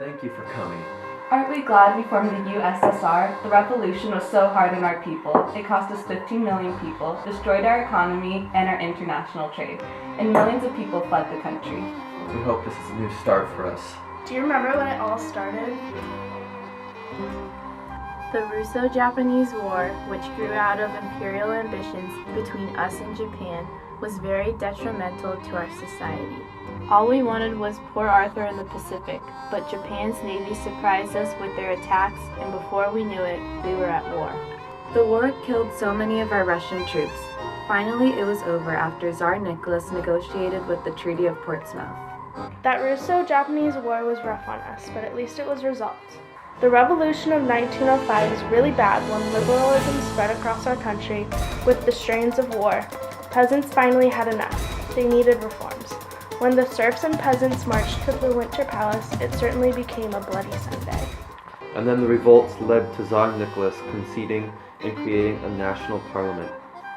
Thank you for coming. Aren't we glad we formed the USSR? The revolution was so hard on our people. It cost us 15 million people, destroyed our economy and our international trade, and millions of people fled the country. We hope this is a new start for us. Do you remember when it all started? The Russo-Japanese War, which grew out of imperial ambitions between us and Japan, was very detrimental to our society. All we wanted was Port Arthur in the Pacific, but Japan's navy surprised us with their attacks, and before we knew it, we were at war. The war killed so many of our Russian troops. Finally, it was over after Tsar Nicholas negotiated with the Treaty of Portsmouth. That Russo-Japanese War was rough on us, but at least it was resolved. The Revolution of 1905 was really bad when liberalism spread across our country with the strains of war. Peasants finally had enough. They needed reforms. When the serfs and peasants marched to the Winter Palace, it certainly became a bloody Sunday. And then the revolts led to Tsar Nicholas conceding and creating a national parliament,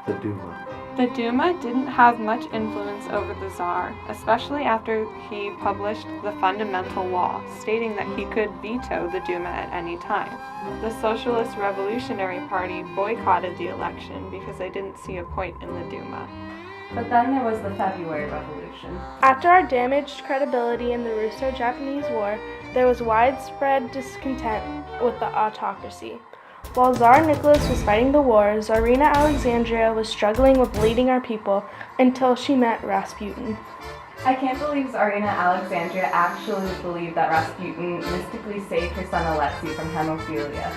the Duma. The Duma didn't have much influence over the Tsar, especially after he published the Fundamental Law, stating that he could veto the Duma at any time. The Socialist Revolutionary Party boycotted the election because they didn't see a point in the Duma. But then there was the February Revolution. After our damaged credibility in the Russo-Japanese War, there was widespread discontent with the autocracy. While Tsar Nicholas was fighting the war, Tsarina Alexandria was struggling with leading our people until she met Rasputin. I can't believe Tsarina Alexandria actually believed that Rasputin mystically saved her son Alexei from hemophilia.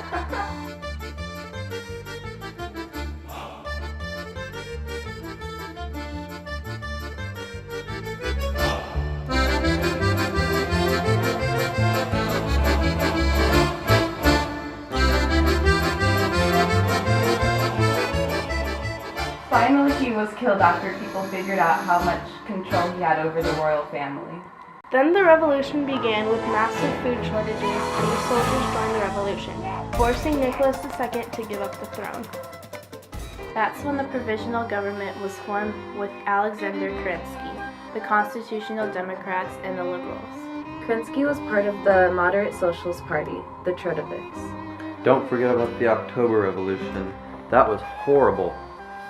Finally, he was killed after people figured out how much control he had over the royal family. Then the revolution began with massive food shortages, and the soldiers joined the revolution, forcing Nicholas II to give up the throne. That's when the provisional government was formed with Alexander Kerensky, the Constitutional Democrats, and the Liberals. Kerensky was part of the moderate Socialist Party, the Trotoviks. Don't forget about the October Revolution. That was horrible.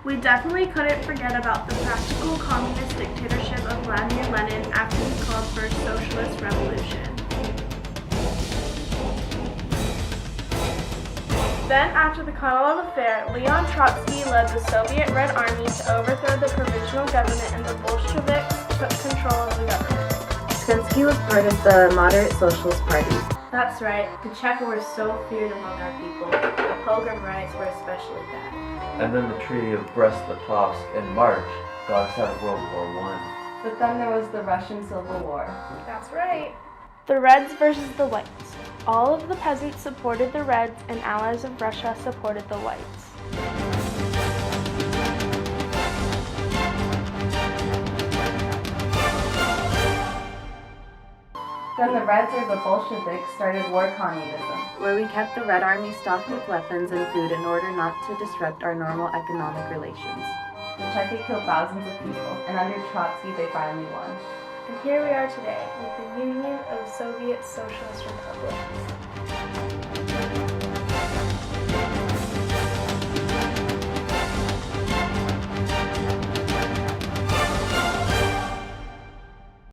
We definitely couldn't forget about the practical communist dictatorship of Vladimir Lenin after he called for a socialist revolution. Then, after the Konolov affair, Leon Trotsky led the Soviet Red Army to overthrow the provisional government, and the Bolsheviks took control of the government. Kerensky was part of the moderate Socialist Party. That's right, the Cheka were so feared among our people. The Pogrom riots were especially bad. And then the Treaty of Brest-Litovsk in March got us out of World War I. But then there was the Russian Civil War. That's right. The Reds versus the Whites. All of the peasants supported the Reds, and allies of Russia supported the Whites. Then the Reds or the Bolsheviks started war communism, where we kept the Red Army stocked with weapons and food in order not to disrupt our normal economic relations. The Cheka killed thousands of people, and under Trotsky they finally won. And here we are today with the Union of Soviet Socialist Republics.